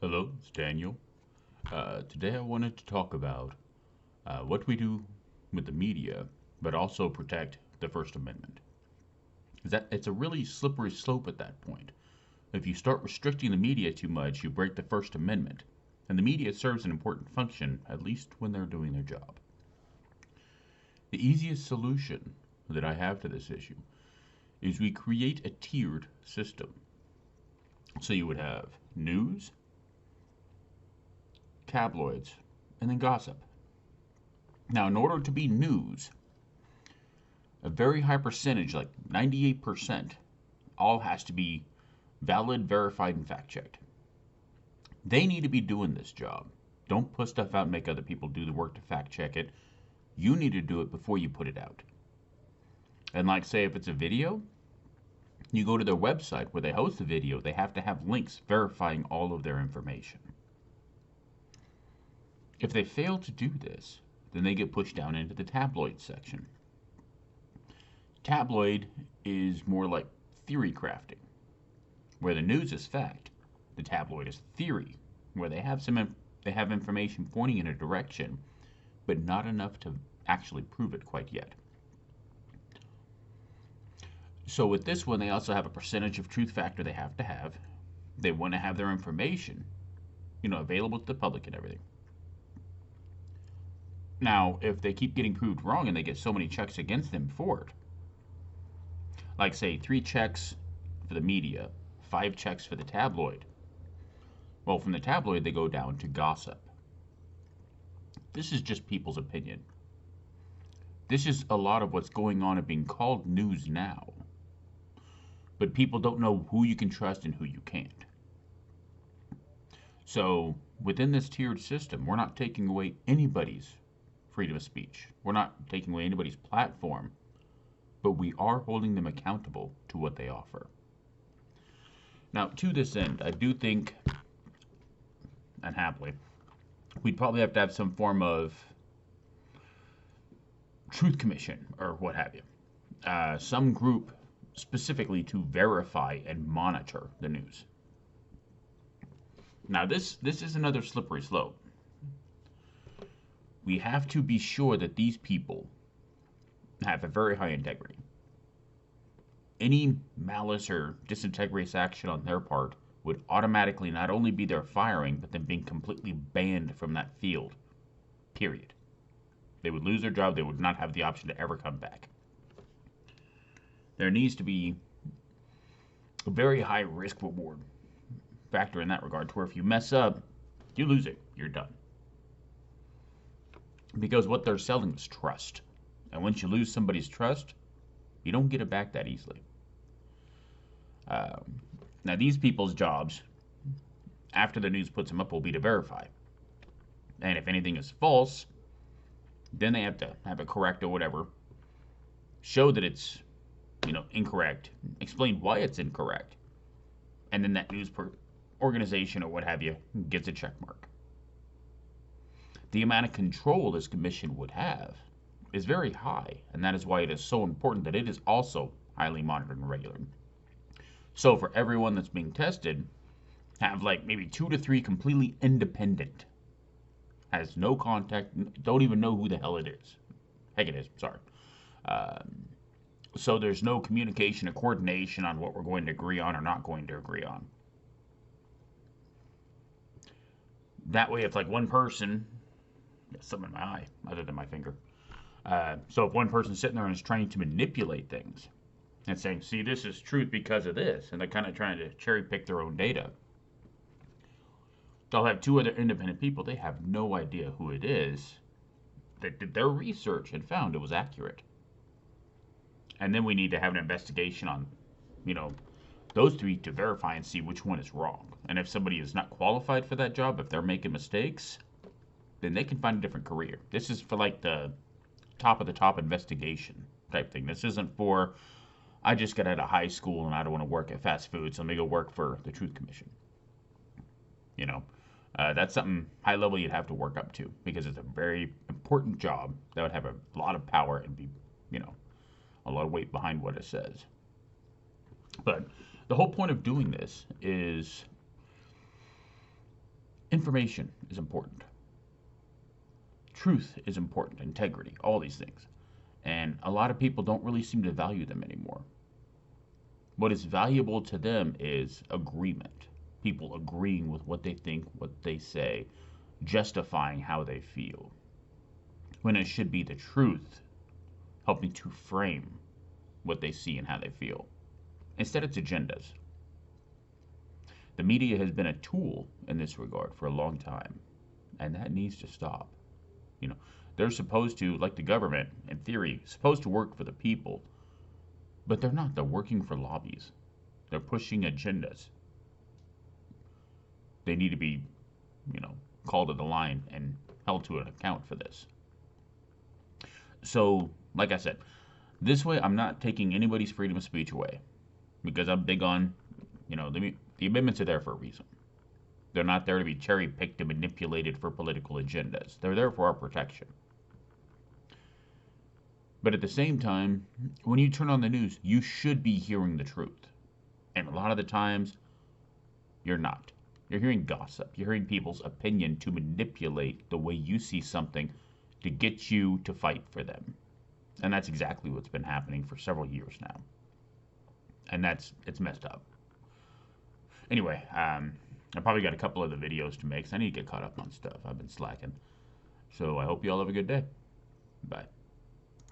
Hello, it's Daniel. Today I wanted to talk about what we do with the media, but also protect the First Amendment. Is that it's a really slippery slope at that point. If you start restricting the media too much, you break the First Amendment, and the media serves an important function, at least when they're doing their job. The easiest solution that I have to this issue is we create a tiered system. So you would have news, tabloids, and then gossip. Now, in order to be news, a very high percentage, like 98%, all has to be valid, verified, and fact checked. They need to be doing this job. Don't put stuff out and make other people do the work to fact check it. You need to do it before you put it out. And, like, say, if it's a video, you go to their website where they host the video, they have to have links verifying all of their information. If they fail to do this, then they get pushed down into the tabloid section. Tabloid is more like theory crafting, where the news is fact. The tabloid is theory, where they have information pointing in a direction, but not enough to actually prove it quite yet. So with this one, they also have a percentage of truth factor they have to have. They want to have their information, available to the public and everything. Now, if they keep getting proved wrong and they get so many checks against them for it, like say 3 checks for the media, 5 checks for the tabloid, well, from the tabloid they go down to gossip. This is just people's opinion. This is a lot of what's going on and being called news now. But people don't know who you can trust and who you can't. So, within this tiered system, we're not taking away anybody's freedom of speech. We're not taking away anybody's platform, but we are holding them accountable to what they offer. Now, to this end, I do think, and happily, we'd probably have to have some form of truth commission or what have you. Some group specifically to verify and monitor the news. Now, this is another slippery slope. We have to be sure that these people have a very high integrity. Any malice or disintegrous action on their part would automatically not only be their firing, but then being completely banned from that field. Period. They would lose their job. They would not have the option to ever come back. There needs to be a very high risk reward factor in that regard, to where if you mess up, you lose it. You're done. Because what they're selling is trust. And once you lose somebody's trust, you don't get it back that easily. Now, these people's jobs, after the news puts them up, will be to verify. And if anything is false, then they have to have it correct or whatever. Show that it's, incorrect. Explain why it's incorrect. And then that news organization or what have you gets a check mark. The amount of control this commission would have is very high, and that is why it is so important that it is also highly monitored and regulated. So for everyone that's being tested, have like maybe 2 to 3 completely independent, has no contact, don't even know who the hell it is. Heck, it is, sorry. So there's no communication or coordination on what we're going to agree on or not going to agree on. That way, if like one person, there's something in my eye other than my finger. So if one person's sitting there and is trying to manipulate things and saying, see, this is truth because of this, and they're kind of trying to cherry pick their own data, they'll have 2 other independent people. They have no idea who it is that did their research and found it was accurate. And then we need to have an investigation on, those 3 to verify and see which one is wrong. And if somebody is not qualified for that job, if they're making mistakes, then they can find a different career. This is for like the top of the top investigation type thing. This isn't for, I just got out of high school and I don't want to work at fast food, so let me go work for the Truth Commission. That's something high level you'd have to work up to, because it's a very important job that would have a lot of power and be, a lot of weight behind what it says. But the whole point of doing this is Information is important. Truth is important. Integrity, all these things. And a lot of people don't really seem to value them anymore. What is valuable to them is agreement. People agreeing with what they think, what they say, justifying how they feel. When it should be the truth, helping to frame what they see and how they feel. Instead, it's agendas. The media has been a tool in this regard for a long time, and that needs to stop. You know, they're supposed to, like the government, in theory, supposed to work for the people, but they're not. They're working for lobbies. They're pushing agendas. They need to be, called to the line and held to an account for this. So, like I said, this way I'm not taking anybody's freedom of speech away because I'm big on, the amendments are there for a reason. They're not there to be cherry picked and manipulated for political agendas. They're there for our protection. But at the same time, when you turn on the news, you should be hearing the truth. And a lot of the times, you're not. You're hearing gossip. You're hearing people's opinion to manipulate the way you see something to get you to fight for them. And that's exactly what's been happening for several years now. And it's messed up. Anyway, I probably got a couple of the videos to make, so I need to get caught up on stuff. I've been slacking. So I hope you all have a good day. Bye.